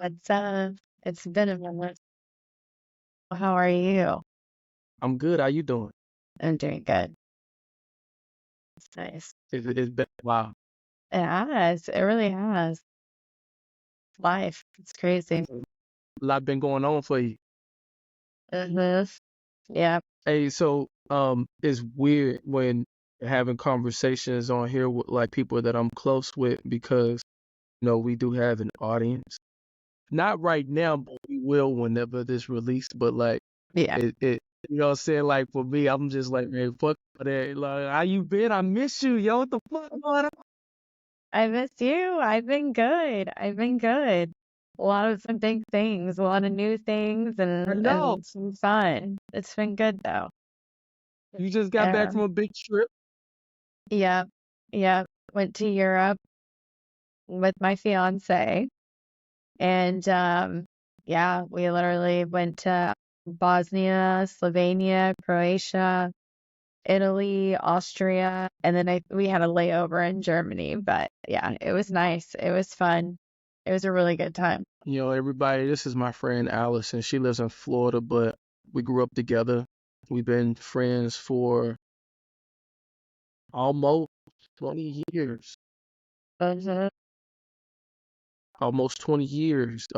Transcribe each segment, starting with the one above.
What's up? It's been a minute. How are you? I'm good. How you doing? I'm doing good. It's nice. It's been a while. It has. It really has. Life. It's crazy. A lot been going on for you. Mm-hmm. Yeah. Hey, so it's weird when having conversations on here with like people that I'm close with because we do have an audience. Not right now, but we will whenever this released. But like Yeah. it you know what I'm saying? Like for me, I'm just like, man, fuck that. Like, how you been? I miss you, yo. What the fuck going on? I miss you. I've been good. I've been good. A lot of some big things, a lot of new things I and know. some fun. It's been good though. You just got back Yeah. from a big trip. Yeah. Yeah. Went to Europe with my fiance. And yeah, we literally went to Bosnia, Slovenia, Croatia, Italy, Austria, and then we had a layover in Germany. But yeah, it was nice. It was fun. It was a really good time. Everybody, this is my friend Allyson. She lives in Florida, but we grew up together. We've been friends for almost 20 years. Hmm. Almost 20 years.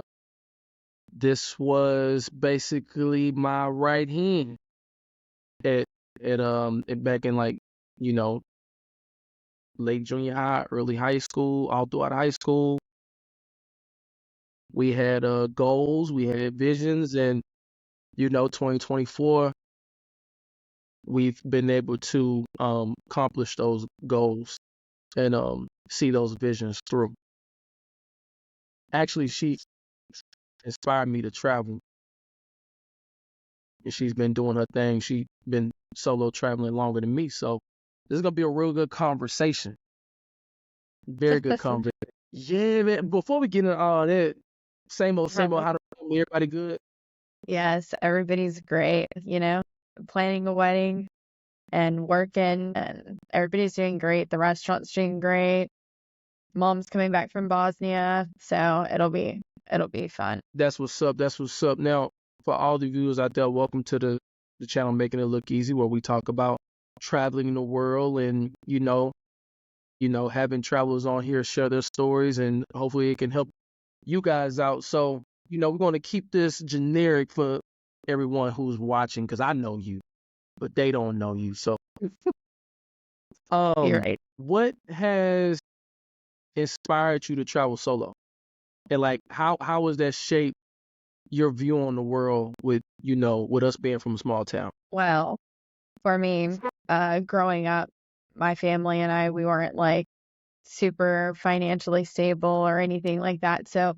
This was basically my right hand at back in like, you know, late junior high, early high school, all throughout high school. We had goals, we had visions, and 2024 we've been able to accomplish those goals and see those visions through. Actually, she inspired me to travel, and she's been doing her thing. She's been solo traveling longer than me, so this is gonna be a real good conversation. Very good conversation. Yeah, man. Before we get into all that, same old, same old. How the family, everybody good? Yes, everybody's great, planning a wedding and working, and everybody's doing great. The restaurant's doing great. Mom's coming back from Bosnia, so it'll be fun. That's what's up. That's what's up. Now, for all the viewers out there, welcome to the channel Making It Look Easy, where we talk about traveling the world and having travelers on here share their stories, and hopefully it can help you guys out. So, we're going to keep this generic for everyone who's watching because I know you, but they don't know you. So, You're right. what has inspired you to travel solo? And like, how has that shaped your view on the world with, with us being from a small town? Well, for me, growing up, my family and I, we weren't like super financially stable or anything like that. So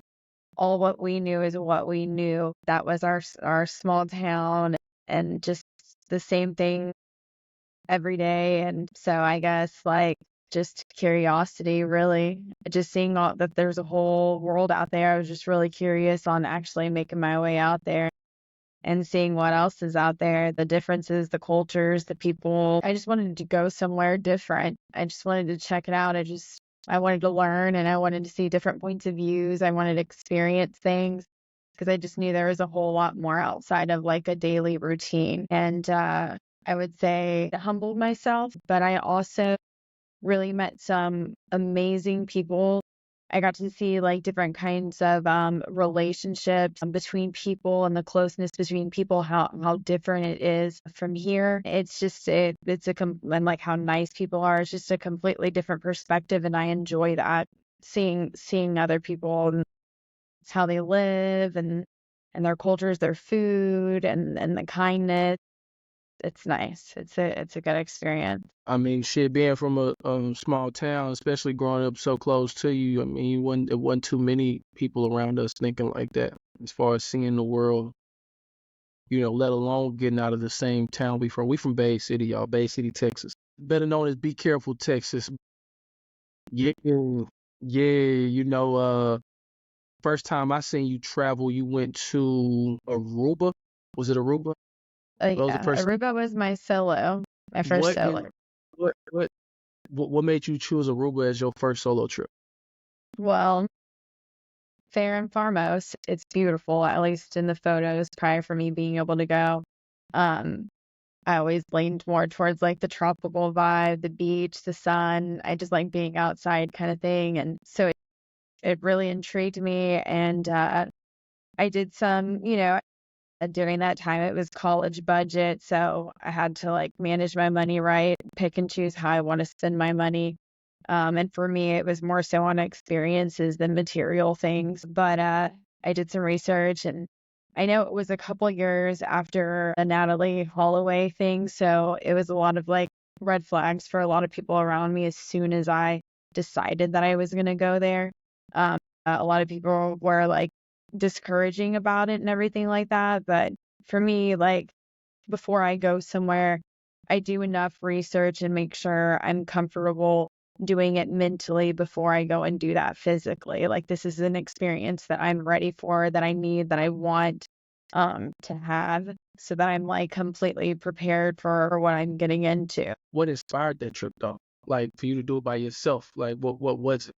all what we knew is what we knew. That was our small town, and just the same thing every day. And so I guess like just curiosity, really, just seeing all that there's a whole world out there. I was just really curious on actually making my way out there and seeing what else is out there, the differences, the cultures, the people. I just wanted to go somewhere different. I just wanted to check it out. I wanted to learn, and I wanted to see different points of views. I wanted to experience things because I just knew there was a whole lot more outside of like a daily routine. And I would say it humbled myself, but I also really met some amazing people. I got to see like different kinds of relationships between people and the closeness between people, how different it is from here. It's just and like how nice people are. It's just a completely different perspective, and I enjoy that, seeing other people and how they live and their cultures, their food and the kindness. It's nice. It's a good experience. I mean, shit, being from a small town, especially growing up so close to you, I mean, it wasn't too many people around us thinking like that as far as seeing the world, let alone getting out of the same town we from. We from Bay City, y'all, Bay City, Texas. Better known as Be Careful, Texas. Yeah, yeah, first time I seen you travel, you went to Aruba. Was it Aruba? That was the Yeah, first. Aruba was my first What solo. in what what made you choose Aruba as your first solo trip? Well, fair and foremost, it's beautiful, at least in the photos prior for me being able to go. Um, I always leaned more towards like the tropical vibe, the beach, the sun. I just like being outside kind of thing. And so it really intrigued me. And I did some, during that time it was college budget. So I had to like manage my money right, pick and choose how I want to spend my money. And for me, it was more so on experiences than material things. But I did some research, and I know it was a couple years after the Natalie Holloway thing. So it was a lot of like red flags for a lot of people around me as soon as I decided that I was going to go there. A lot of people were like discouraging about it and everything like that. But for me, like before I go somewhere, I do enough research and make sure I'm comfortable doing it mentally before I go and do that physically. Like this is an experience that I'm ready for, that I need, that I want to have so that I'm like completely prepared for what I'm getting into. What inspired that trip though? Like for you to do it by yourself? Like what was it?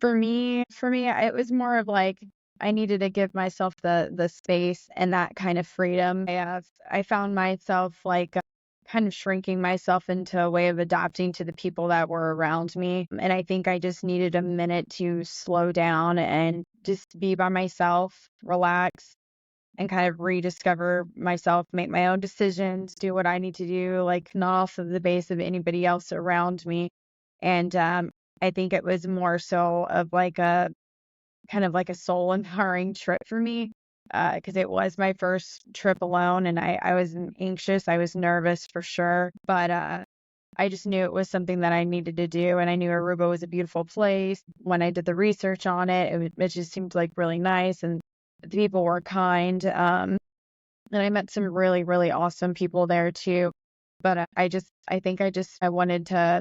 For me, it was more of like I needed to give myself the space and that kind of freedom. I found myself like kind of shrinking myself into a way of adapting to the people that were around me. And I think I just needed a minute to slow down and just be by myself, relax, and kind of rediscover myself, make my own decisions, do what I need to do, like not off of the base of anybody else around me. And I think it was more so of like a kind of like a soul empowering trip for me because it was my first trip alone, and I was anxious. I was nervous for sure, but I just knew it was something that I needed to do, and I knew Aruba was a beautiful place. When I did the research on it, it just seemed like really nice, and the people were kind. And I met some really, really awesome people there too. But I wanted to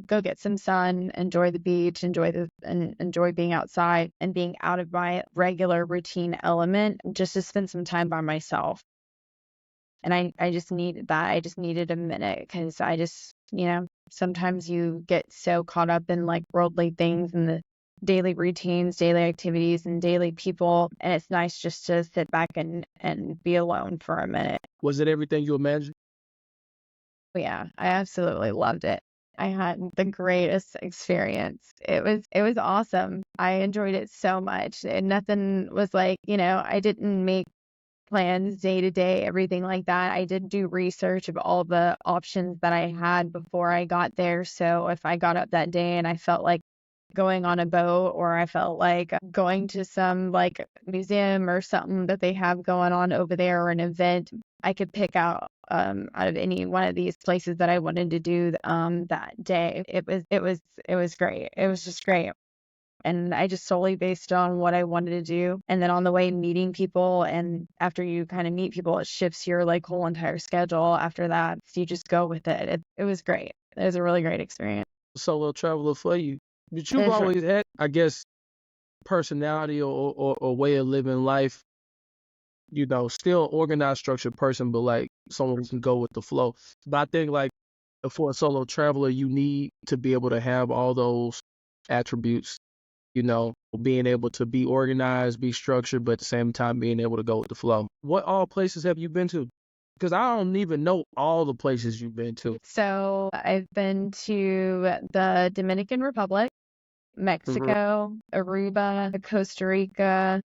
go get some sun, enjoy the beach, enjoy being outside and being out of my regular routine element, just to spend some time by myself. And I just needed that. I just needed a minute because sometimes you get so caught up in like worldly things and the daily routines, daily activities, and daily people. And it's nice just to sit back and be alone for a minute. Was it everything you imagined? But yeah, I absolutely loved it. I had the greatest experience. It was awesome. I enjoyed it so much. And nothing was like, I didn't make plans day to day, everything like that. I did do research of all the options that I had before I got there. So if I got up that day and I felt like going on a boat, or I felt like going to some like museum or something that they have going on over there, or an event, I could pick out of any one of these places that I wanted to do that day. It was great. It was just great. And I just solely based on what I wanted to do. And then on the way, meeting people. And after you kind of meet people, it shifts your like whole entire schedule after that. So you just go with it. It was great. It was a really great experience. Solo traveler for you. But you've For sure. always had, I guess, personality or way of living life, still organized, structured person, but like someone who can go with the flow. But I think like for a solo traveler, you need to be able to have all those attributes, being able to be organized, be structured, but at the same time being able to go with the flow. What all places have you been to? Because I don't even know all the places you've been to. So I've been to the Dominican Republic, Mhm. Mexico, Aruba, Costa Rica,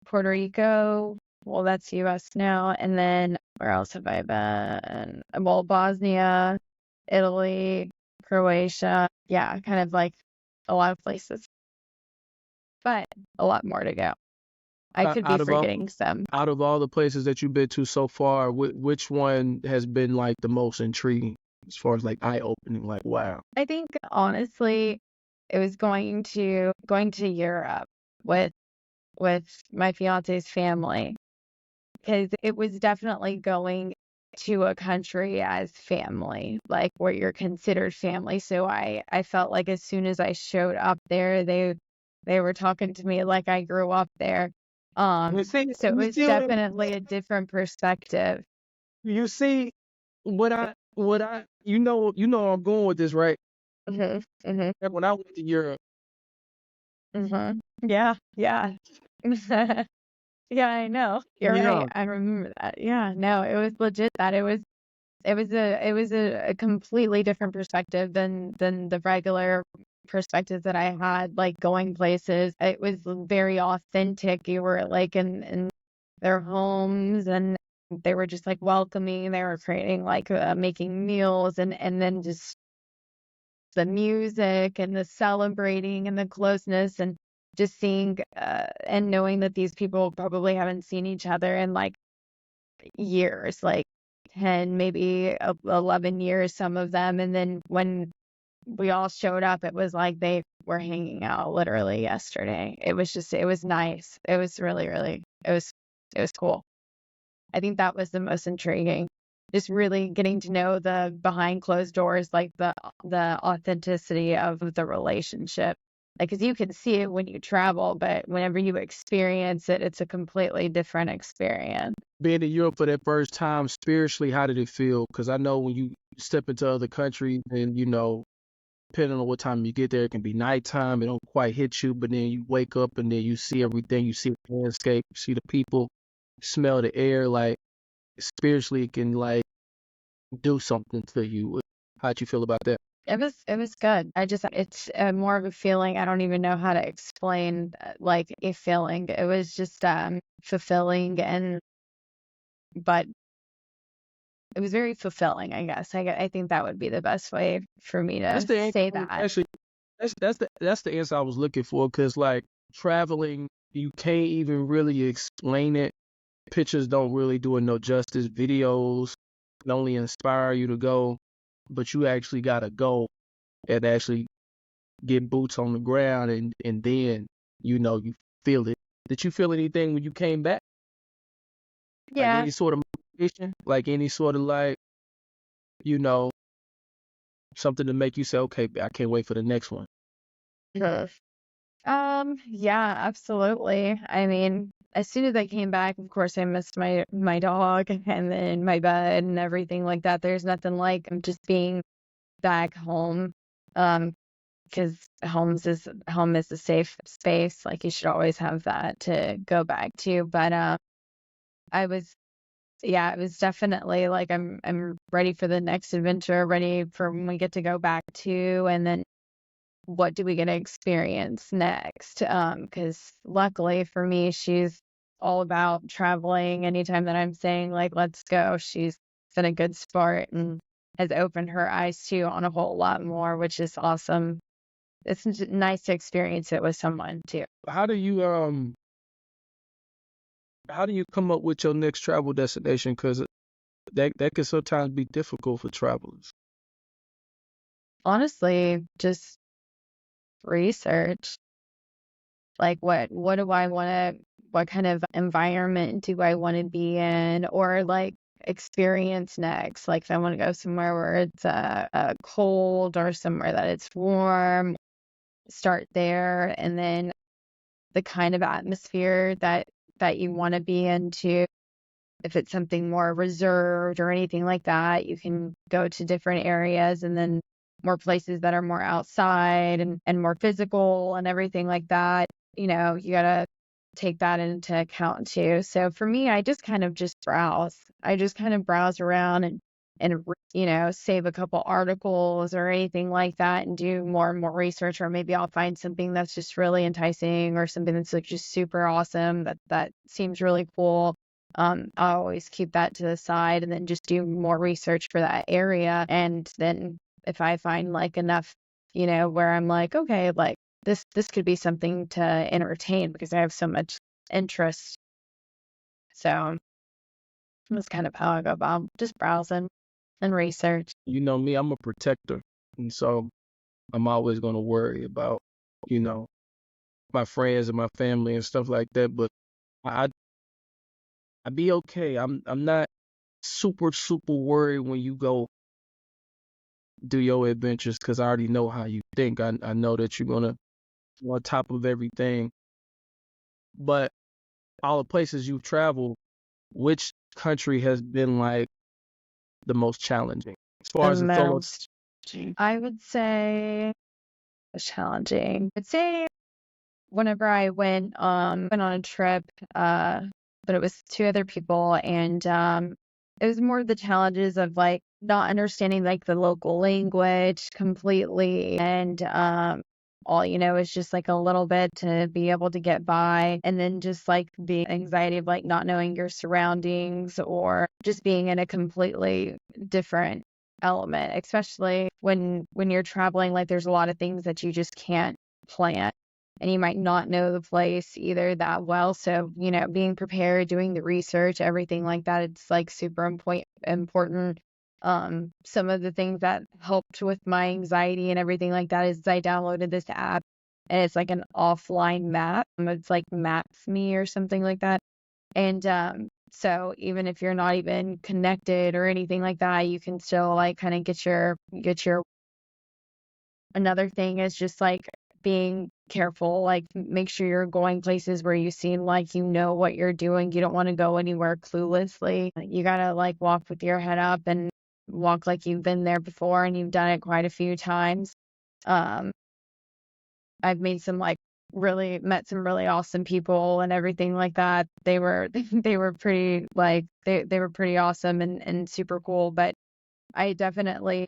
Puerto Rico. Well, that's US now. And then where else have I been? Well, Bosnia, Italy, Croatia. Yeah, kind of like a lot of places, but a lot more to go. I Out could be out of all forgetting some. out of all the places that you've been to so far, which one has been like the most intriguing as far as like eye opening? Like, wow. I think honestly, it was going to Europe with with my fiance's family, because it was definitely going to a country as family, like where you're considered family. So I felt like as soon as I showed up there, they were talking to me like I grew up there. You see, So it you was see what definitely a different perspective. you see what I you know where I'm going with this, right? Hmm. Hmm. When I went to Europe, Yeah, yeah. Yeah, I know. You're right. Yeah. I remember that. Yeah, no, it was legit that it was a completely different perspective than the regular perspective that I had, like going places. It was very authentic. You were like in their homes, and they were just like welcoming. They were creating like making meals, and then just the music and the celebrating and the closeness, and just seeing and knowing that these people probably haven't seen each other in like years, like 10, maybe 11 years, some of them. And then when we all showed up, it was like they were hanging out literally yesterday. It was nice. It was really, really, it was cool. I think that was the most intriguing. Just really getting to know the behind closed doors, like the authenticity of the relationship. Like, because you can see it when you travel, but whenever you experience it, it's a completely different experience. Being in Europe for that first time, spiritually, how did it feel? Because I know when you step into other countries and, depending on what time you get there, it can be nighttime. It don't quite hit you, but then you wake up and then you see everything. You see the landscape, you see the people, smell the air. Like spiritually, it can like do something to you. How'd you feel about that? It was good. It's more of a feeling. I don't even know how to explain like a feeling. It was just fulfilling, and but it was very fulfilling, I guess. I think that would be the best way for me That's to the say that. actually that's the answer I was looking for. Cause like traveling, you can't even really explain it. Pictures don't really do it no justice. Videos can only inspire you to go, but you actually gotta go and actually get boots on the ground, and then you feel it. Did you feel anything when you came back? Like Yeah. any sort of motivation? Like any sort of like, you know, something to make you say, okay, I can't wait for the next one. Mhm. Yeah, absolutely. I mean, as soon as I came back, of course, I missed my dog and then my bed and everything like that. There's nothing like just being back home. Um, because home is a safe space. Like you should always have that to go back to. But I was yeah, it was definitely like I'm ready for the next adventure, ready for when we get to go back to, and then what do we get to experience next? Because luckily for me, she's all about traveling. Anytime that I'm saying like let's go, she's been a good sport and has opened her eyes too on a whole lot more, which is awesome. It's nice to experience it with someone too. How do you how do you come up with your next travel destination? Because that can sometimes be difficult for travelers. Honestly, just research. Like what do I want to what kind of environment do I want to be in, or like experience next? Like if I want to go somewhere where it's cold or somewhere that it's warm, start there, and then the kind of atmosphere that you want to be into. If it's something more reserved or anything like that, you can go to different areas, and then more places that are more outside and more physical and everything like that. You gotta take that into account too. So for me, I just kind of just browse. I just kind of browse around and save a couple articles or anything like that and do more and more research, or maybe I'll find something that's just really enticing or something that's like just super awesome that seems really cool. I always keep that to the side and then just do more research for that area. And then if I find like enough, where I'm like, okay, like this could be something to entertain because I have so much interest. So that's kind of how I go about just browsing and research. You know me, I'm a protector, and so I'm always gonna worry about, you know, my friends and my family and stuff like that. But I I be okay. I'm not super worried when you go do your adventures because I already know how you think. I know that you're gonna be on top of everything. But all the places you've traveled, which country has been like the most challenging as The far as the solo? most, I would say, challenging. I'd say whenever I went on a trip, but it was two other people, and it was more the challenges of like not understanding like the local language completely, and all is just like a little bit to be able to get by, and then just like the anxiety of like not knowing your surroundings or just being in a completely different element, especially when you're traveling. Like there's a lot of things that you just can't plan, and you might not know the place either that well. So, being prepared, doing the research, everything like that, it's like super important. Some of the things that helped with my anxiety and everything like that is I downloaded this app, and it's like an offline map. It's like Maps Me or something like that. And so even if you're not even connected or anything like that, you can still like kind of get your another thing is just like being careful, like make sure you're going places where you seem like you know what you're doing. You don't want to go anywhere cluelessly. You gotta like walk with your head up and walk like you've been there before and you've done it quite a few times. Um, I've made some like really met some really awesome people and everything like that. They were they were pretty like they were pretty awesome and super cool, but I definitely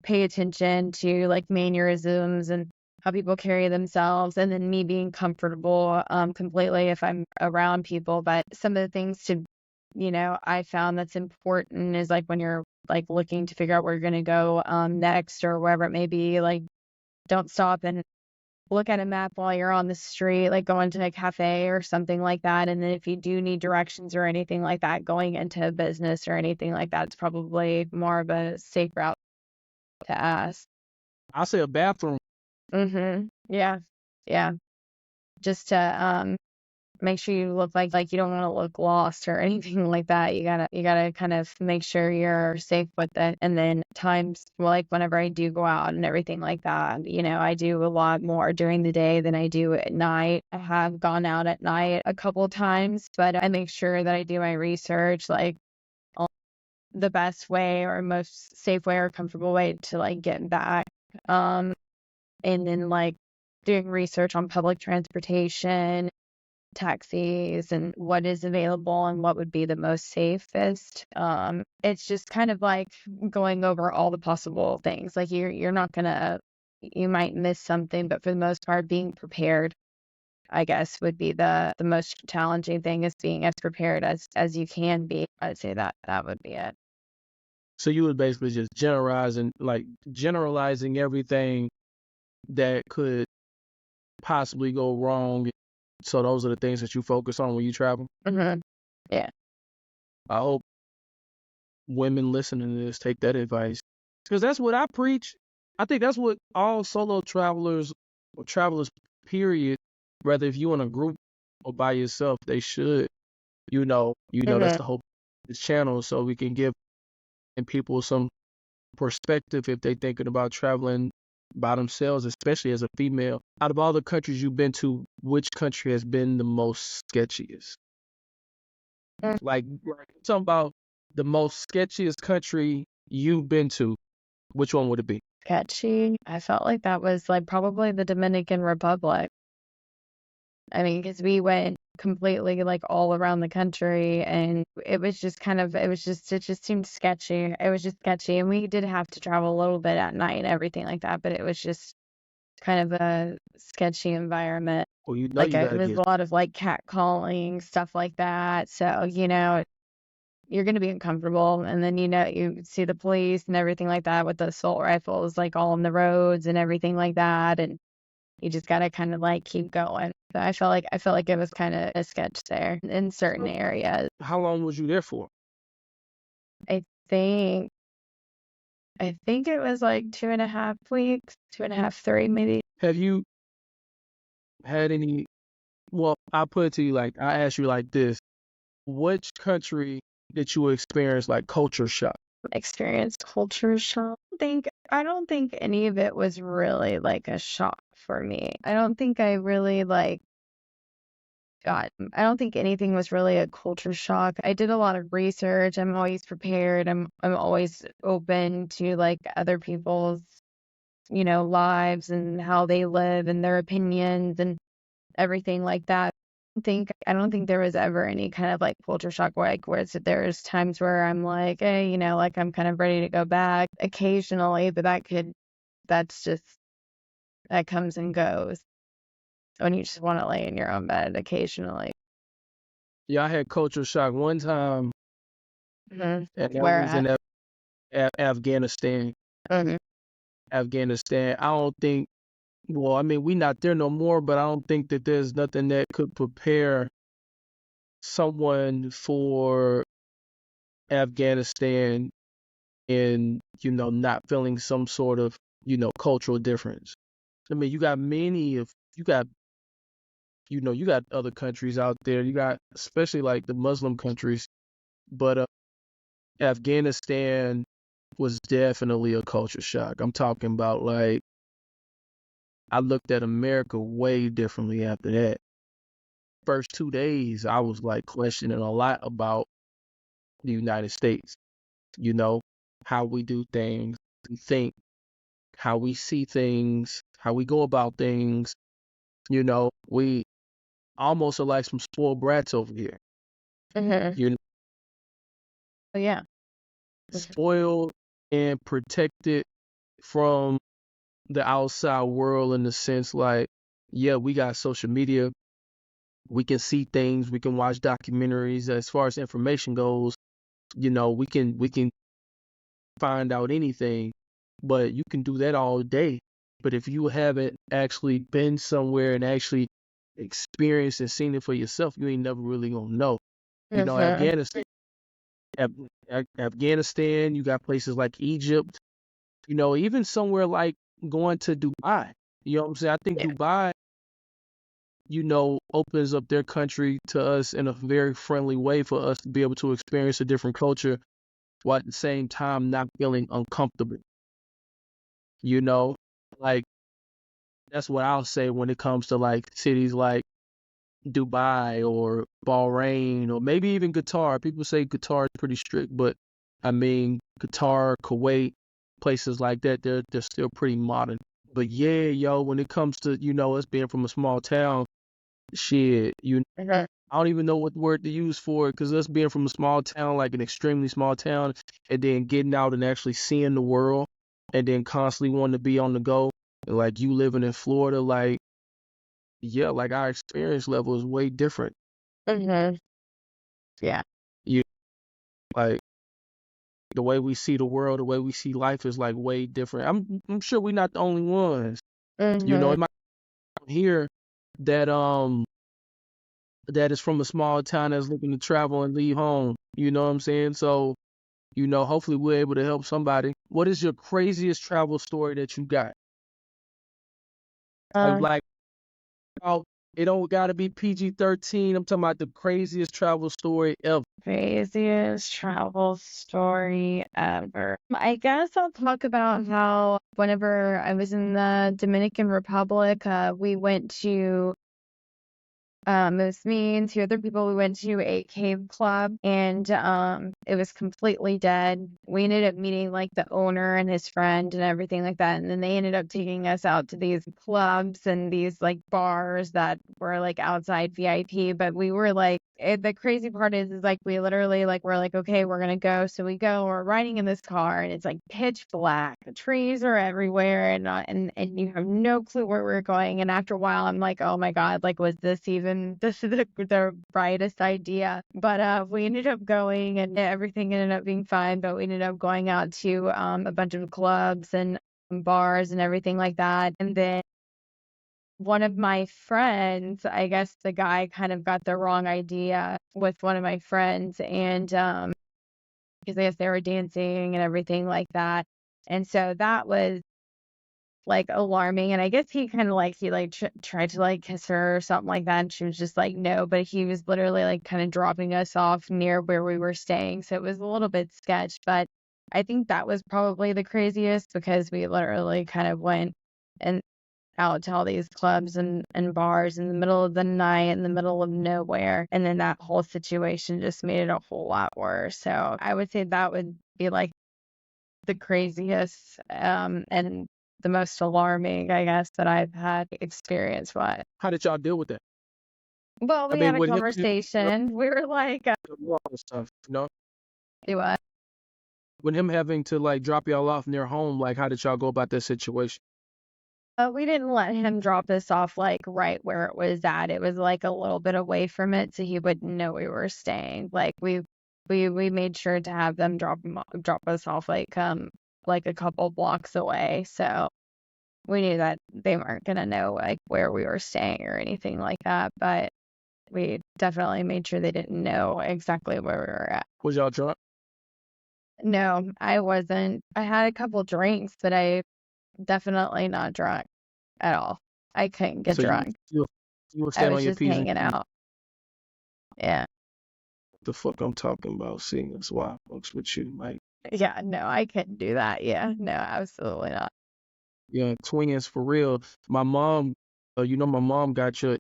pay attention to like mannerisms and how people carry themselves, and then me being comfortable completely if I'm around people. But some of the things to I found that's important is like when you're like looking to figure out where you're going to go next or wherever it may be, like don't stop and look at a map while you're on the street, like going to a cafe or something like that. And then if you do need directions or anything like that, going into a business or anything like that, it's probably more of a safe route to ask. I say a bathroom. Yeah. Yeah. Just to make sure you look like you don't want to look lost or anything like that. You gotta kind of make sure you're safe with it. And then times like whenever I do go out and everything like that, I do a lot more during the day than I do at night. I have gone out at night a couple times, but I make sure that I do my research, like on the best way or most safe way or comfortable way to like get back. Um, and then like doing research on public transportation, taxis, and what is available and what would be the most safest. It's just kind of like going over all the possible things. Like you're not gonna you might miss something, but for the most part, being prepared, I guess, would be the most challenging thing, is being as prepared as you can be. I'd say that would be it. So you would basically just generalizing everything that could possibly go wrong. So those are the things that you focus on when you travel. Yeah. I hope women listening to this take that advice, because that's what I preach. I think that's what all solo travelers or travelers, period, whether if you in a group or by yourself, they should. That's hmm the hope of this channel, so we can give people some perspective if they thinking about traveling by themselves, especially as a female. Out of all the countries you've been to, which country has been the most sketchiest? Like talking about the most sketchiest country you've been to, which one would it be? Sketchy. I felt like that was like probably the Dominican Republic. I mean, because we went completely like all around the country, and it was just it just seemed sketchy. It was just sketchy. And we did have to travel a little bit at night and everything like that, but it was just kind of a sketchy environment. Well, Like you it got to was get. a lot of like catcalling, stuff like that. So, you're going to be uncomfortable. And then, you see the police and everything like that with the assault rifles, like all on the roads and everything like that. And you just gotta kind of like keep going. So I felt like it was kind of a sketch there in certain areas. How long was you there for? I think I think it was like 2.5 weeks, 2.5, 3 maybe. Have you had any? Well, I'll put it to you like I ask you like this: which country did you experience like culture shock? Experienced culture shock. I don't think any of it was really like a shock for me. I don't think I really like I don't think anything was really a culture shock. I did a lot of research. I'm always prepared. I'm always open to like other people's, lives and how they live and their opinions, and everything like that. I don't think there was ever any kind of like culture shock where there's times where I'm like, hey, like I'm kind of ready to go back occasionally, but that's just that comes and goes when you just want to lay in your own bed occasionally. Yeah, I had culture shock one time, and that Where was at? in Afghanistan. Mhm. Afghanistan. I don't think. Well, I mean, we not there no more, but I don't think that there's nothing that could prepare someone for Afghanistan and, not feeling some sort of, cultural difference. I mean, you got, you got other countries out there. You got, especially like the Muslim countries, but Afghanistan was definitely a culture shock. I'm talking about like, I looked at America way differently after that. First 2 days, I was like questioning a lot about the United States, you know, how we do things, we think, how we see things, how we go about things. We almost are like some spoiled brats over here. Mhm. You know, Oh, yeah. Mhm. spoiled and protected from the outside world in the sense like, yeah, we got social media, we can see things, we can watch documentaries. As far as information goes, we can find out anything, but you can do that all day. But if you haven't actually been somewhere and actually experienced and seen it for yourself, you ain't never really gonna know. Mhm. Afghanistan, Afghanistan, you got places like Egypt, even somewhere like going to Dubai. You know what I'm saying? I think Yeah. Dubai, opens up their country to us in a very friendly way for us to be able to experience a different culture while at the same time not feeling uncomfortable. You know, like that's what I'll say when it comes to like cities like Dubai or Bahrain or maybe even Qatar. People say Qatar is pretty strict, but I mean Qatar, Kuwait, places like that, they're still pretty modern. But yeah, yo, when it comes to, us being from a small town, shit, Mhm. I don't even know what word to use for it because us being from a small town, like an extremely small town, and then getting out and actually seeing the world and then constantly wanting to be on the go, like you living in Florida, like, yeah, like our experience level is way different. Mhm. Yeah. You like the way we see the world, the way we see life is like way different. I'm sure we're not the only ones. Mhm. It might be here that that is from a small town that's looking to travel and leave home. You know what I'm saying? So, hopefully we're able to help somebody. What is your craziest travel story that you got? Uh, Like, oh, it don't gotta be PG-13. I'm talking about the craziest travel story ever. Craziest travel story ever. I guess I'll talk about how whenever I was in the Dominican Republic, we went to it was me and two other people. We went to a cave club and it was completely dead. We ended up meeting like the owner and his friend and everything like that. And then they ended up taking us out to these clubs and these like bars that were like outside VIP. But we were like the crazy part is like we literally like we're like, okay, we're gonna go. So we go, we're riding in this car and it's like pitch black. The trees are everywhere and you have no clue where we're going. And after a while I'm like, oh my God, like was this is the brightest idea? But we ended up going and everything ended up being fine, but we ended up going out to a bunch of clubs and bars and everything like that. And then one of my friends, I guess the guy kind of got the wrong idea with one of my friends and because I guess they were dancing and everything like that. And so that was like alarming. And I guess he kind of like he like tried to like kiss her or something like that. And she was just like no, but he was literally like kind of dropping us off near where we were staying. So it was a little bit sketch, but I think that was probably the craziest because we literally kind of went and out to all these clubs and bars in the middle of the night in the middle of nowhere. And then that whole situation just made it a whole lot worse. So I would say that would be like the craziest. And the most alarming, I guess, that I've had experience-wise. How did y'all deal with that? Well, I we mean, had a with him, conversation. We were like, and stuff, do what? with him having to like drop y'all off near home, like how did y'all go about that situation? We didn't let him drop us off like right where it was at. It was like a little bit away from it, so he wouldn't know we were staying. Like we made sure to have them drop us off like a couple blocks away. So we knew that they weren't gonna know like where we were staying or anything like that. But we definitely made sure they didn't know exactly where we were at. Was y'all drunk? No, I wasn't. I had a couple drinks, but I definitely not drunk at all. I couldn't get So drunk. you will I stand was on your just P's and hanging Q's. out. Yeah. The fuck I'm talking about. See, that's why I fucks with you. Like, Yeah, no, I couldn't do that. Yeah, no, absolutely not. yeah, twins for real. My mom, my mom got your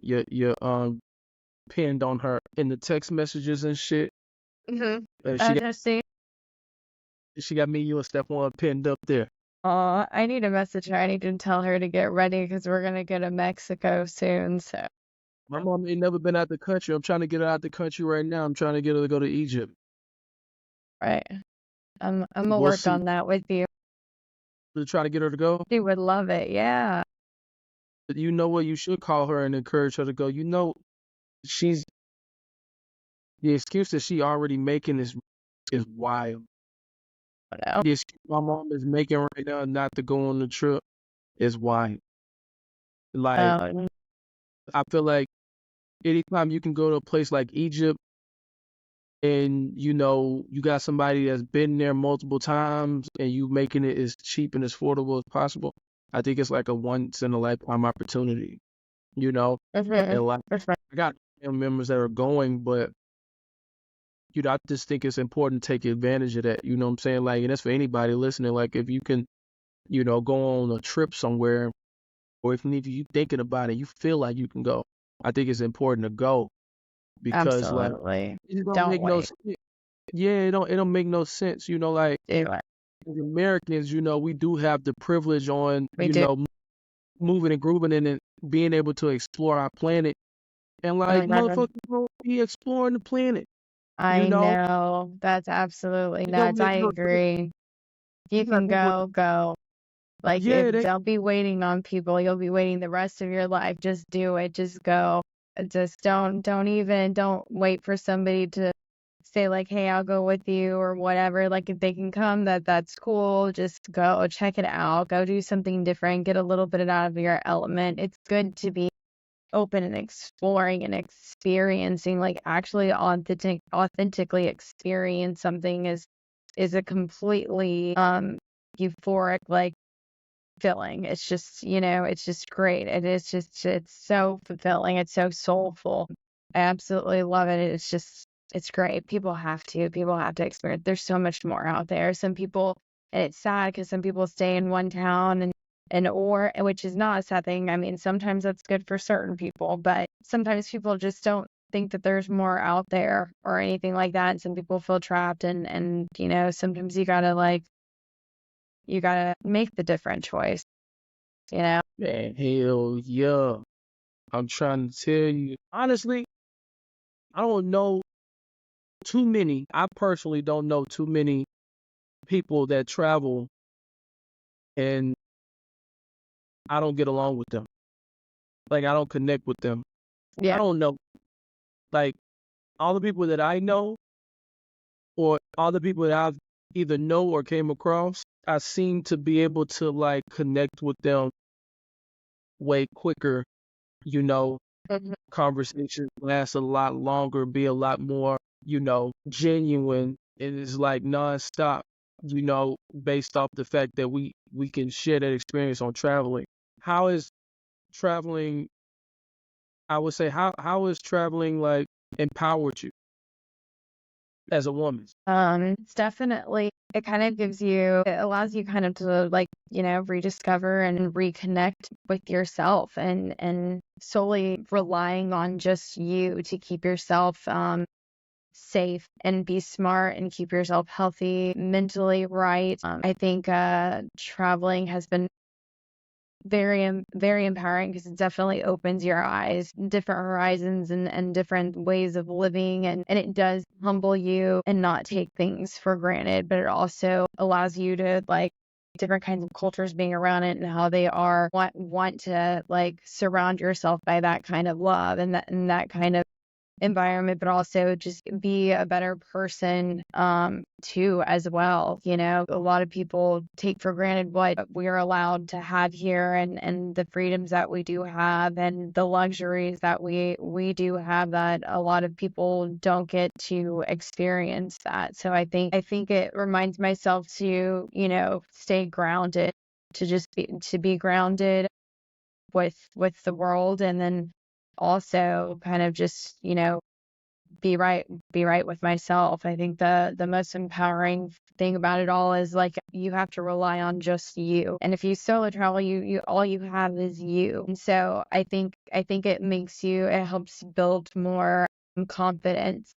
pinned on her in the text messages and shit. Mm-hmm. Uh, I she got just see. she got me, you, and Stephon pinned up there. I need to message her. I need to tell her to get ready because we're gonna go to Mexico soon. So, My mom ain't never been out the country. I'm trying to get her out the country right now. I'm trying to get her to go to Egypt. right. I'm gonna We'll work see. on that with you. To try to get her to go. She would love it. Yeah. But you know what? You should call her and encourage her to go. She's the excuse that she already making is wild. I know. The excuse my mom is making right now not to go on the trip is wild. Like, Oh, I feel like anytime you can go to a place like Egypt and you got somebody that's been there multiple times and you making it as cheap and as affordable as possible, I think it's like a once in a lifetime opportunity, you know. mm-hmm. And like I got family members that are going, but I just think it's important to take advantage of that. You know what I'm saying? Like, and that's for anybody listening. Like, if you can, go on a trip somewhere, or if you thinking about it, you feel like you can go. I think it's important to go because like Absolutely. it don't Don't make no wait. sense. Yeah, it don't make no sense. Like Do it. as Americans, we do have the privilege on, We do. moving and grooving and being able to explore our planet. And like Mhm. motherfuckers don't be exploring the planet. You I know, know. That's absolutely it don't nuts. make I no sense. agree. You You got can people. go, go. Like if Yeah, they. they'll be waiting on people, you'll be waiting the rest of your life. Just do it. Just go. Just don't wait for somebody to say like, "Hey, I'll go with you" or whatever. Like if they can come, that's cool. Just go check it out. Go do something different. Get a little bit out of your element. It's good to be open and exploring and experiencing, like actually authentically experience something is a completely euphoric like feeling. It's just, it's just great. It's so fulfilling. It's so soulful. I absolutely love it. It's great. People have to experience. There's so much more out there. Some people, and it's sad because some people stay in one town and which is not a sad thing. I mean, sometimes that's good for certain people, but sometimes people just don't think that there's more out there or anything like that. And some people feel trapped and sometimes you gotta make the different choice, you know? Man, hell yeah. I'm trying to tell you. Honestly, I don't know too many. I personally don't know too many people that travel and I don't get along with them. Like, I don't connect with them. I Yeah. don't know. Like, all the people that I know or all the people that I've either know or came across, I seem to be able to like connect with them way quicker, you know, Mhm. conversations last a lot longer, be a lot more, genuine. It is like nonstop, based off the fact that we can share that experience on traveling. How is traveling, I would say, how is traveling like empowered you as a woman? It's definitely, it kind of it allows you kind of to like, rediscover and reconnect with yourself and solely relying on just you to keep yourself safe and be smart and keep yourself healthy, mentally right. I think traveling has been very empowering because it definitely opens your eyes, different horizons and different ways of living. And it does humble you and not take things for granted, but it also allows you to like different kinds of cultures being around it and how they are want to like surround yourself by that kind of love and that kind of environment, but also just be a better person too as well. You know, a lot of people take for granted what we're allowed to have here and the freedoms that we do have and the luxuries that we do have that a lot of people don't get to experience that. So I think it reminds myself to, you know, stay grounded, to be grounded with the world, and then also kind of just, you know, be right with myself. I think the most empowering thing about it all is like you have to rely on just you. And if you solo travel, you all you have is you. And so I think it helps build more confidence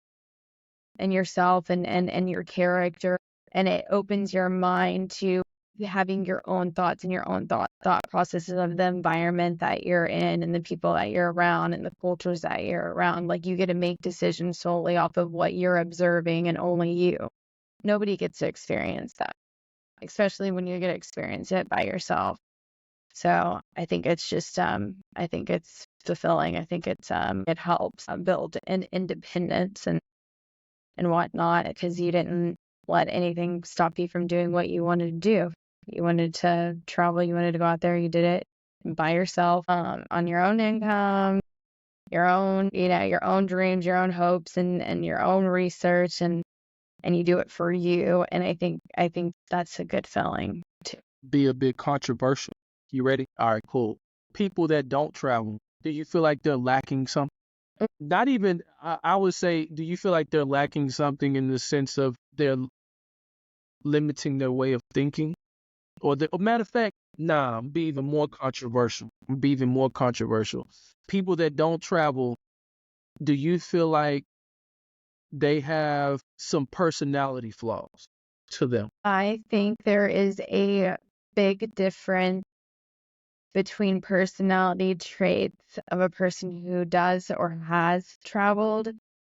in yourself and your character, and it opens your mind to having your own thoughts and your own thought processes of the environment that you're in and the people that you're around and the cultures that you're around. Like you get to make decisions solely off of what you're observing and only you. Nobody gets to experience that, especially when you get to experience it by yourself. So I think it's just I think it's fulfilling. I think it helps build an independence and whatnot, because you didn't let anything stop you from doing what you wanted to do. You wanted to travel, you wanted to go out there, you did it by yourself, on your own income, your own, you know, your own dreams, your own hopes and your own research, and you do it for you. And I think that's a good feeling too. Be a bit controversial. You ready? All right, cool. People that don't travel, do you feel like they're lacking something? Not even, I would say, do you feel like they're lacking something in the sense of they're limiting their way of thinking? Or matter of fact, nah, be even more controversial. Be even more controversial. People that don't travel, do you feel like they have some personality flaws to them? I think there is a big difference between personality traits of a person who does or has traveled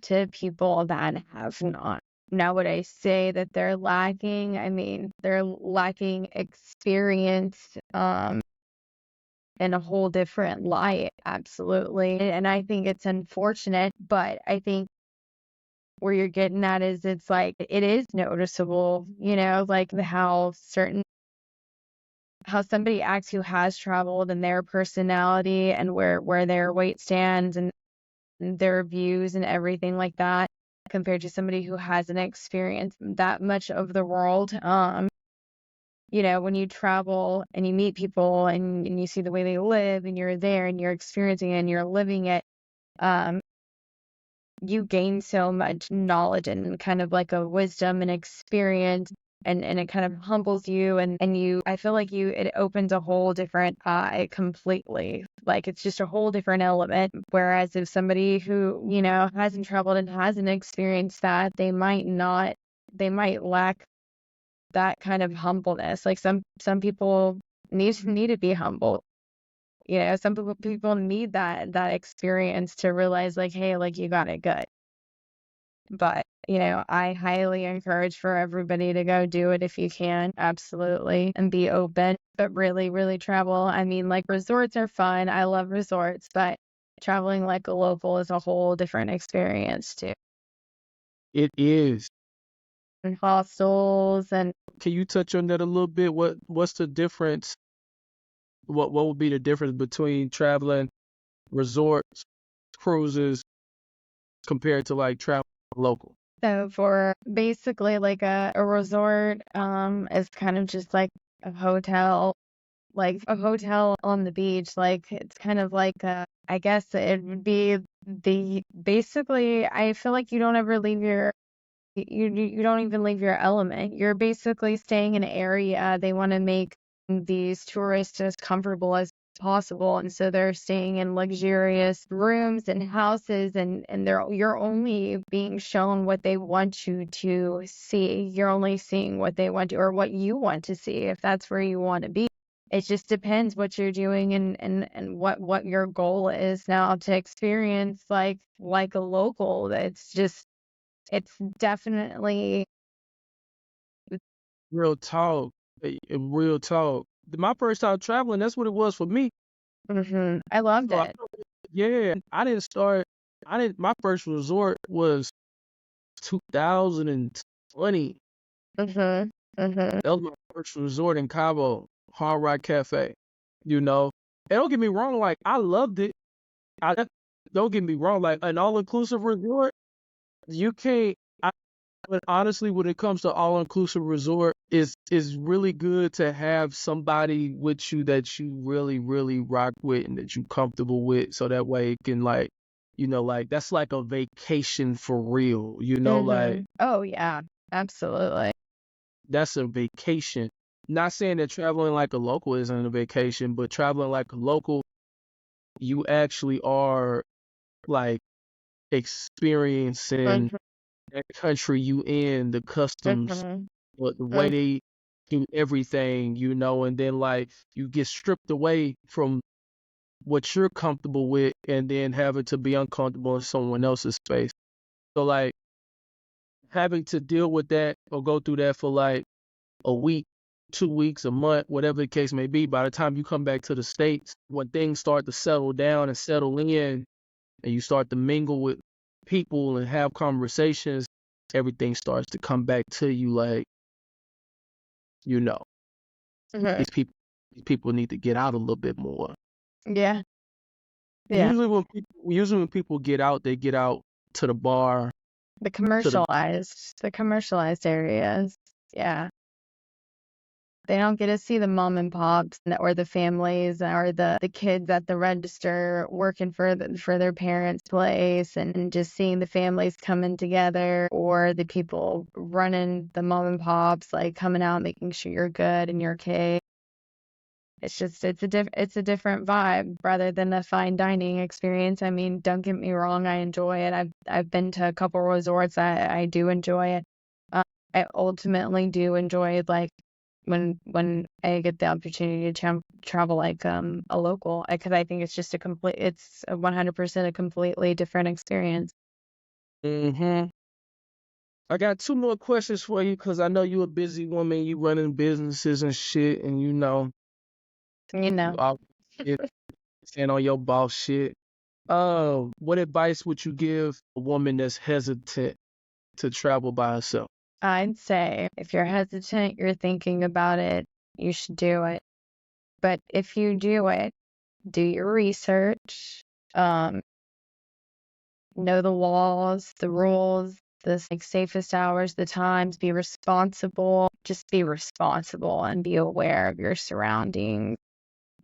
to people that have not. Now, would I say that they're lacking? I mean, they're lacking experience in a whole different light, absolutely. And I think it's unfortunate, but I think where you're getting at is it's like it is noticeable, you know, like how somebody acts who has traveled and their personality and where their weight stands and their views and everything like that compared to somebody who hasn't experienced that much of the world. You know, when you travel and you meet people and you see the way they live and you're there and you're experiencing it and you're living it, um, you gain so much knowledge and kind of like a wisdom and experience, and it kind of humbles you and you I feel like it opens a whole different eye completely. Like it's just a whole different element. Whereas if somebody who, you know, hasn't traveled and hasn't experienced that, they might lack that kind of humbleness. Like some people need to be humble. You know, some people need that experience to realize like, hey, like you got it good. But, you know, I highly encourage for everybody to go do it if you can, absolutely, and be open, but really, really travel. I mean, like resorts are fun. I love resorts, but traveling like a local is a whole different experience too. It is. And hostels and Can you touch on that a little bit? What's the difference? What would be the difference between traveling resorts, cruises, compared to like travel local? so for basically like a resort, is kind of just like a hotel on the beach. Like it's kind of like I guess it would be the basically I feel like you don't ever leave you don't even leave your element. You're basically staying in an area. They want to make these tourists as comfortable as possible, and so they're staying in luxurious rooms and houses, and you're only being shown what they want you to see. You're only seeing what they want to, or what you want to see, if that's where you want to be. it just depends what you're doing and what your goal is now to experience like a local. It's definitely. Real talk. Real talk. My first time traveling, that's what it was for me. I loved So it. yeah, my first resort was 2020. Mhm. Mhm. That was my first resort in Cabo, Hard Rock Cafe. You know, and don't get me wrong, like I loved it. I don't get me wrong, like an all-inclusive resort, you can't. But honestly, when it comes to all-inclusive resort, it's really good to have somebody with you that you really, really rock with and that you comfortable with, so that way it can like, like that's like a vacation for real, like Oh yeah, absolutely. that's a vacation. Not saying that traveling like a local isn't a vacation, but traveling like a local, you actually are like experiencing Mhm. that country you in, the customs, Mhm. but the way Mhm. they do everything, and then like you get stripped away from what you're comfortable with and then having to be uncomfortable in someone else's space. So like having to deal with that or go through that for like a week, 2 weeks, a month, whatever the case may be, by the time you come back to the States, when things start to settle down and settle in and you start to mingle with people and have conversations, everything starts to come back to you like, you know, Mhm. these people these people need to get out a little bit more. Yeah. And Yeah. usually when people get out, they get out to the bar, The to the commercialized areas. Yeah. They don't get to see the mom and pops or the families or the kids at the register working for their parents' place and just seeing the families coming together or the people running the mom and pops like coming out making sure you're good and you're okay. It's a different vibe rather than a fine dining experience. I mean, don't get me wrong, I enjoy it. I've been to a couple resorts. I do enjoy it. Um, I ultimately do enjoy like when I get the opportunity to travel like a local because I think it's a 100% a completely different experience. hmm I got two more questions for you because I know you're a busy woman, you running businesses and shit, and You you know, all get stand on your boss shit. What advice would you give a woman that's hesitant to travel by herself? I'd say if you're hesitant, you're thinking about it, you should do it. But if you do it, do your research, um, know the laws, the rules, the like safest hours, the times, be responsible. Just be responsible and be aware of your surroundings.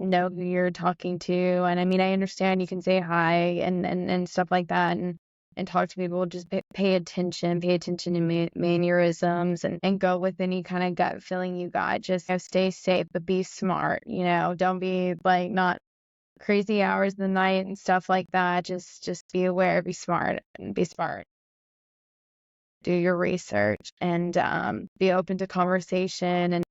Know who you're talking to. And I mean, I understand you can say hi and stuff like that and talk to people. Just pay attention to mannerisms and go with any kind of gut feeling you got. Just stay safe, but be smart. Don't be like not crazy hours of the night and stuff like that. Just be aware, be smart, and be smart. Do your research and be open to conversation and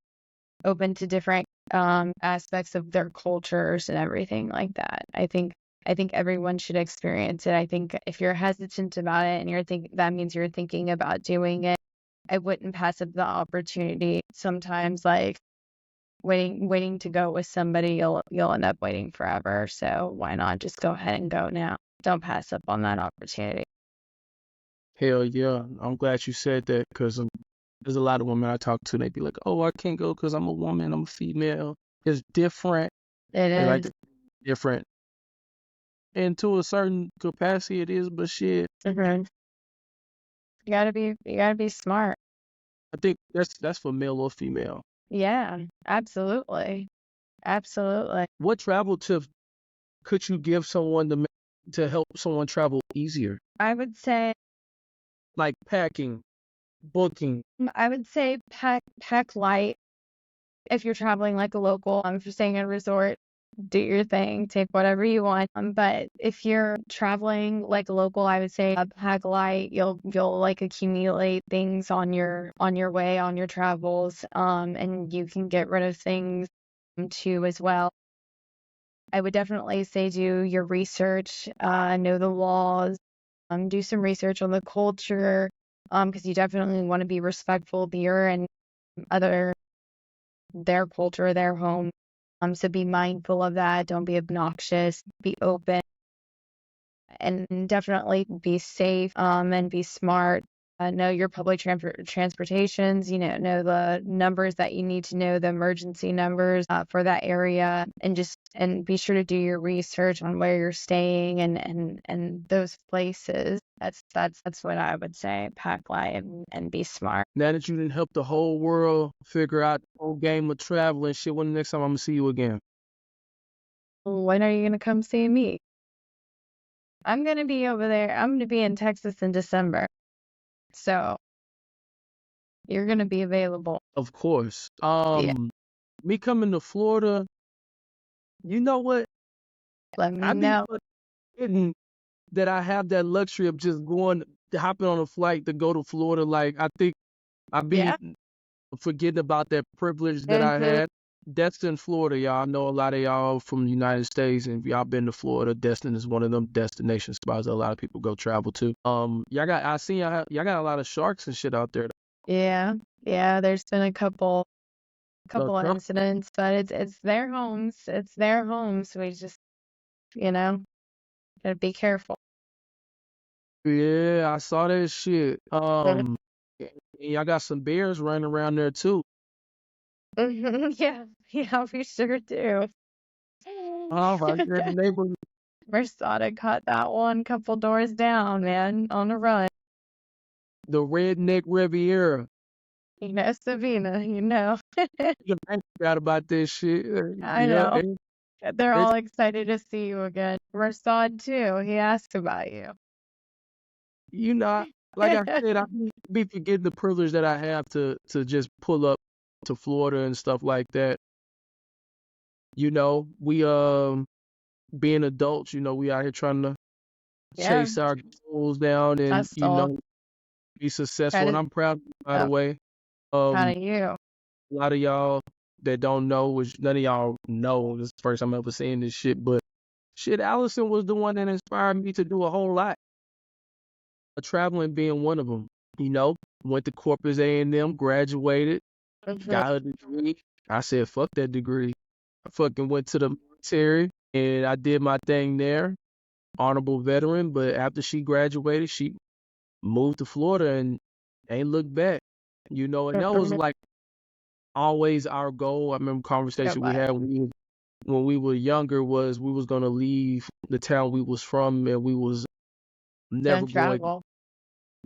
open to different aspects of their cultures and everything like that. I think everyone should experience it. I think if you're hesitant about it and that means you're thinking about doing it, I wouldn't pass up the opportunity. Sometimes like waiting to go with somebody, you'll end up waiting forever. So why not just go ahead and go now? Don't pass up on that opportunity. Hell yeah, I'm glad you said that because there's a lot of women I talk to, they be like, "Oh, I can't go because I'm a woman, I'm a female." It's different. It They like is. to different, and to a certain capacity, it is. But shit, Mhm. You gotta be smart. I think that's for male or female. Yeah, absolutely. Absolutely. What travel tips could you give someone to help someone travel easier, I would say like packing, booking? I would say pack light if you're traveling like a local. If you're staying at a resort, do your thing, take whatever you want. But if you're traveling like a local, I would say pack light. You'll like accumulate things on your way on your travels. And you can get rid of things too as well. I would definitely say do your research, know the laws, do some research on the culture, because you definitely want to be respectful of your and other their culture, their home. So be mindful of that. Don't be obnoxious. Be open and definitely be safe. And be smart. Know your public transportations. Know the numbers that you need to know, the emergency numbers for that area, and be sure to do your research on where you're staying and those places. That's what I would say. Pack light and be smart. Now that you didn't help the whole world figure out the whole game of travel and shit, when the next time I'm gonna see you again? When are you gonna come see me? I'm gonna be over there. I'm gonna be in Texas in December, so you're gonna be available. Of course. Yeah, Me coming to Florida, you know what? let me I be know. forgetting that I have that luxury of just hopping on a flight to go to Florida. Like, I think I be Yeah. forgetting about that privilege that I Hmm. had. Destin, Florida, y'all. I know a lot of y'all from the United States, and if y'all been to Florida, Destin is one of them destination spots that a lot of people go travel to. I seen y'all got a lot of sharks and shit out there. Yeah, yeah. There's been a The couple of shark- incidents, but it's their homes. It's their homes. We just you know gotta be careful. Yeah, I saw that shit. Mhm. And y'all got some bears running around there too. Yeah, yeah. We sure do. Oh my god, the neighbor, Versada caught that one couple doors down, man, on a run. the redneck Riviera. Savina, you know. I forgot about this shit. I Yeah, know. They're it's all excited to see you again. Rasad too. He asked about you. you know, like I said, I be forgetting the privilege that I have to just pull up to Florida and stuff like that. We being adults, we out here trying to Yeah, chase our goals down and hustle. be Try successful. And to I'm proud, by the oh, way. Um, proud of you. a lot of y'all that don't know, which none of y'all know, this is the first time ever saying this shit, but shit, Allison was the one that inspired me to do a whole lot. Traveling being one of them. You know, went to Corpus A&M, graduated, Mhm. got her degree. I said, fuck that degree. I fucking went to the military and I did my thing there, honorable veteran. But after she graduated, she moved to Florida and ain't looked back. And that was like always our goal. I remember conversation we Goodbye. had when we were younger was we was gonna leave the town we was from and we was Gonna never going. travel.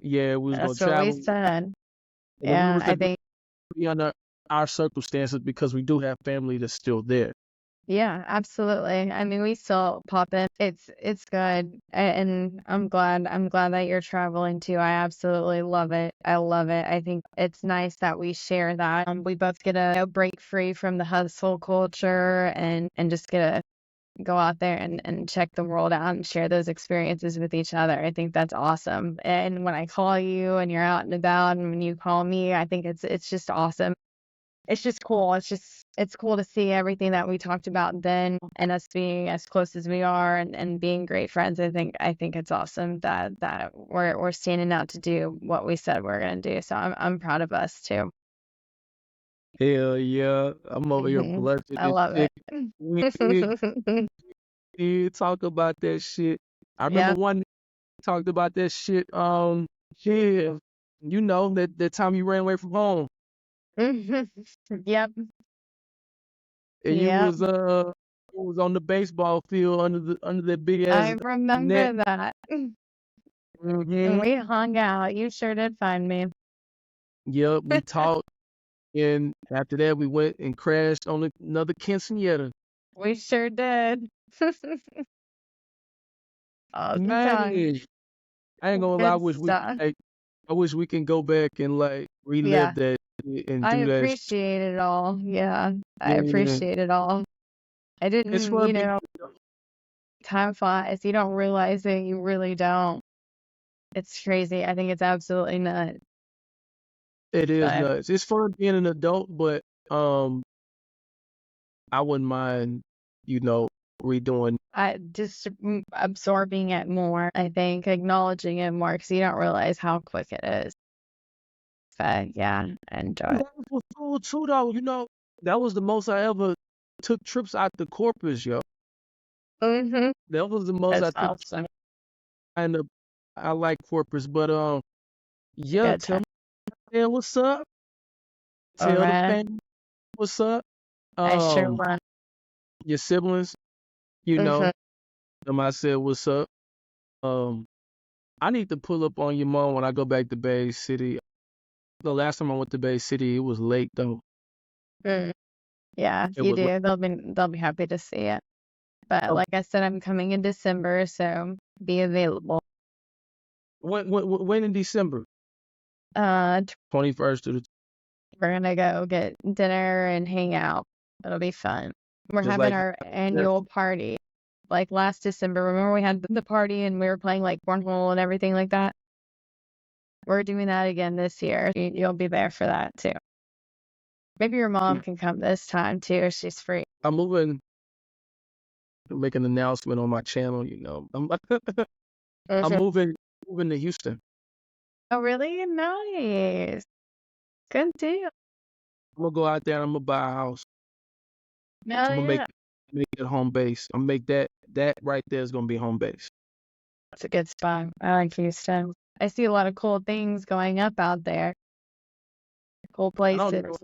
Yeah, we was gonna That's what we travel, said. and if we Yeah, was to I go think. be under our circumstances because we do have family that's still there. Yeah, absolutely. I mean, we still pop in. It's good, and I'm glad that you're traveling too. I absolutely love it. I love it. I think it's nice that we share that. We both get a break free from the hustle culture and just get to go out there and check the world out and share those experiences with each other. I think that's awesome. And when I call you and you're out and about, and when you call me, I think it's just awesome. It's just cool. It's cool to see everything that we talked about then and us being as close as we are and being great friends. I think it's awesome that we're standing out to do what we said we're gonna do. So I'm proud of us too. Hell yeah, I'm over here blushing I and love shit. it. We did talk about that shit. I remember Yeah. one talked about that shit. Yeah, that time you ran away from home Yep. and Yep. you was on the baseball field under that big I ass net. remember that. And Hmm. we hung out. You sure did find me. Yep, we talked, and after that we went and crashed on another quinceañera. We sure did. All the time. Man, I ain't gonna lie. Good stuff. I wish we can go back and like relive Yeah. that shit and I do that. appreciate it all. Yeah. I Yeah, appreciate it all. I it's didn't, fun being. time flies. You don't realize it. You really don't. It's crazy. I think it's absolutely nuts. It is But nuts. It's fun being an adult, but um, I wouldn't mind, you know, redoing. I just absorbing it more, I think, acknowledging it more because you don't realize how quick it is. But yeah, I enjoy it. That was cool too, though. That was the most I ever took trips out to Corpus, yo. Mm-hmm. That was the most I It's took. awesome. And I like Corpus, but It's a yeah, good tell time. me what's up. All Tell the right. family what's up. I sure Um, will. your siblings, you know, Mm-hmm. them I said what's up. Um, I need to pull up on your mom when I go back to Bay City. The last time I went to Bay City, it was late though. Mm. Yeah, It you was late. do. They'll be happy to see it. But Oh, like I said, I'm coming in December, so be available. when in December? Uh, 21st to the we're gonna go get dinner and hang out. It'll be fun. We're just having like our yeah. annual party. Like last December, remember we had the party and we were playing like cornhole and everything like that? We're doing that again this year. You'll be there for that too. Maybe your mom can come this time too if she's free. I'm moving to make an announcement on my channel. I'm Mhm. moving to Houston. Oh, really? Nice. Good deal. I'm gonna go out there and I'm gonna buy a house. Oh, I'm gonna yeah. make it home base. I'm gonna make that right there is gonna be home base. It's a good spot. I like Houston. I see a lot of cool things going up out there. Cool I don't places. know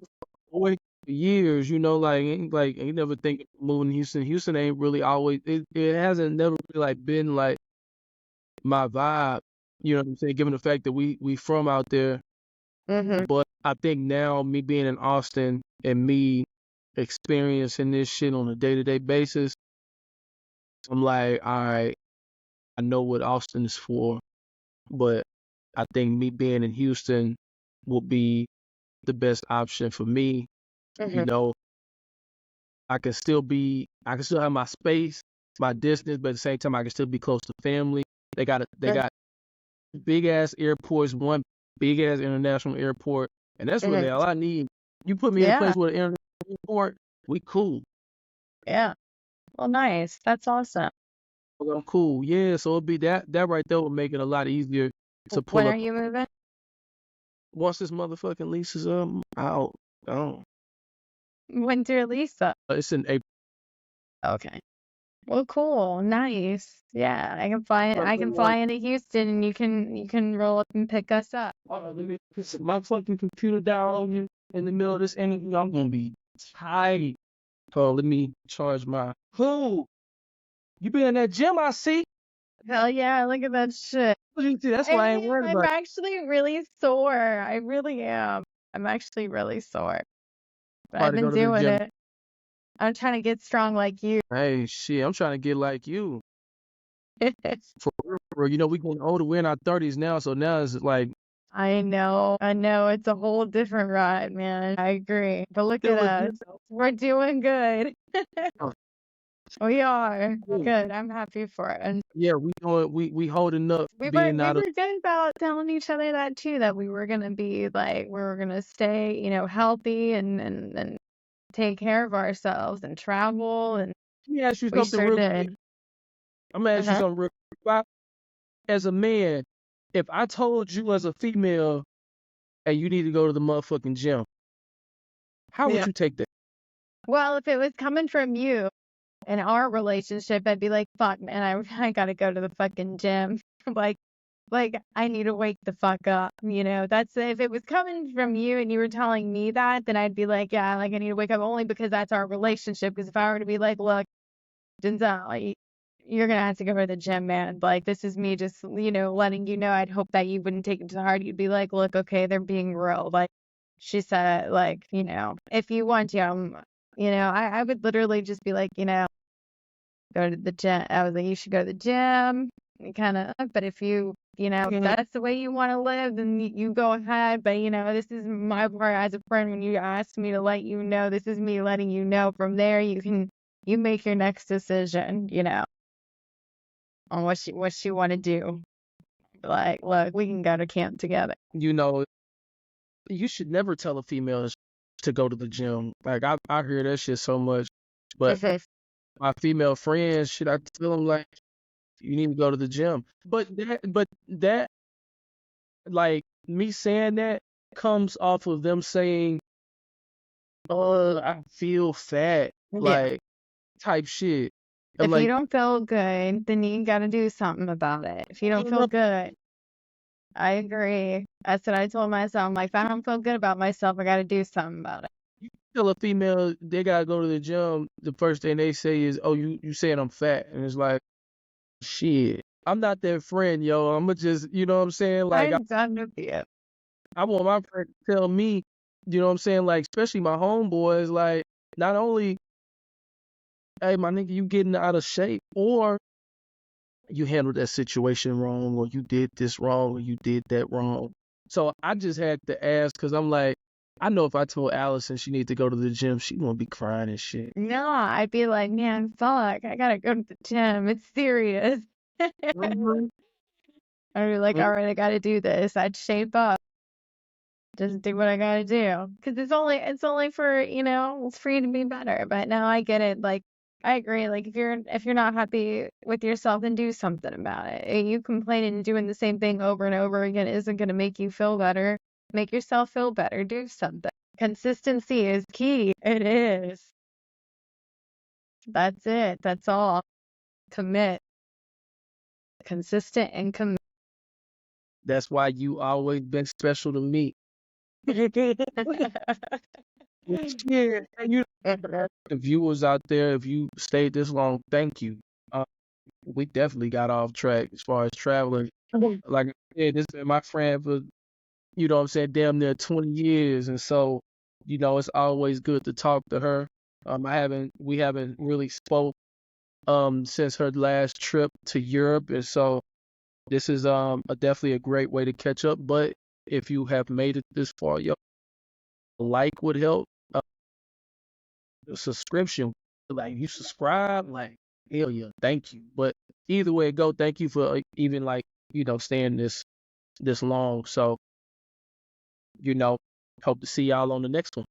wait for years, ain't never thinking of moving to Houston. Houston ain't really always it hasn't never really like been like my vibe. You know what I'm saying? Given the fact that we from out there, Mm-hmm. but I think now me being in Austin and me experiencing this shit on a day-to-day basis, I'm like, all right, I know what Austin is for, but I think me being in Houston will be the best option for me. You Mm-hmm. know, I can still have my space, my distance, but at the same time I can still be close to family. They got big ass airports, one big ass international airport, and that's really Mm-hmm. all I need. You put me in a Yeah. place with an international airport, we cool. Yeah. Well, nice. That's awesome. I'm cool. Yeah, so it'll be that right there will make it a lot easier to When pull are up you moving? once this motherfucking lease is out. Oh, When's your Lisa? it's in April. Okay. Well, cool. Nice. Yeah, I'm I can fly into Houston and you can roll up and pick us up. let me put my fucking computer down on you in the middle of this interview. I'm gonna be tight. Oh, let me charge my. Who? You been in that gym? I see. Hell yeah, look at that shit. That's I why I ain't am. worried I'm about. actually really sore. I really am. I'm actually really sore. But I've About to been go to the doing gym. it. I'm trying to get strong like you. Hey, shit, I'm trying to get like you. For real, bro. We getting older. We're in our 30s now, so now it's like I know. I know. It's a whole different ride, man. I agree. But look at feeling good. us. We're doing good. Oh, We are. cool. Good. I'm happy for it. And Yeah, we doing we holding up, we were being we out of. were good about telling each other that too, that we were gonna be like we were gonna stay, healthy and take care of ourselves and travel and Let me ask you we something sure real quick. did. I'm gonna ask you Uh-huh. something real quick. As a man, if I told you as a female, and you need to go to the motherfucking gym, how would Yeah. you take that? Well, if it was coming from you in our relationship, I'd be like, fuck, man, I gotta go to the fucking gym. Like, I need to wake the fuck up. That's if it was coming from you and you were telling me that, then I'd be like, yeah, like I need to wake up only because that's our relationship. Because if I were to be like, look, Denzel, like, you're gonna have to go to the gym, man. Like, this is me just, letting you know. I'd hope that you wouldn't take it to heart. You'd be like, look, okay, they're being real. Like, she said, like, if you want to, I would literally just be like, go to the gym. I was like, you should go to the gym. Kind of, but if if Mhm. that's the way you want to live, then you go ahead. But this is my part as a friend. When you asked me to let you know, this is me letting you know. From there, you make your next decision. On what you want to do. Like, look, we can go to camp together. You know, you should never tell a female to go to the gym. Like I hear that shit so much. But my female friends, should I tell them like you need to go to the gym? But that like me saying that comes off of them saying, "Oh, I feel fat," Yeah. like type shit. I'm If you like, don't feel good, then you gotta do something about it. If you don't feel no, good, I agree. That's what I told myself. I'm like, if I don't feel good about myself, I gotta do something about it. tell a female they gotta go to the gym, the first thing they say is, "Oh, you saying I'm fat," and it's like, shit. I'm not their friend, yo. I'ma just, you know what I'm saying? Like, I'm done with you. I want my friend to tell me, you know what I'm saying? Like, especially my homeboys, like, not only, hey, my nigga, you getting out of shape, or you handled that situation wrong, or you did this wrong, or you did that wrong. So I just had to ask, because I'm like, I know if I told Allison she need to go to the gym, she gonna be crying and shit. No, I'd be like, man, fuck, I gotta go to the gym. It's serious. I'd Mhm. be like, all Mhm. right, I gotta do this. I'd shape up. Just do what I gotta do. Because it's only for, it's for you to be better. But no, I get it. Like, I agree. Like, if you're not happy with yourself, then do something about it. You complaining and doing the same thing over and over again isn't gonna make you feel better. Make yourself feel better. Do something. Consistency is key. It is. That's it. That's all. Commit. Consistent and commit. That's why you always been special to me. Yeah, and the viewers out there, if you stayed this long, thank you. Uh, we definitely got off track as far as traveling. Like I said, this been my friend for, you know what I'm saying, damn near 20 years. And so, it's always good to talk to her. We haven't really spoke since her last trip to Europe. And so this is definitely a great way to catch up. But if you have made it this far, yo, like would help. Subscription, like you subscribe, like hell yeah, thank you. But either way it go, thank you for even like, staying this long. So, you know, hope to see y'all on the next one.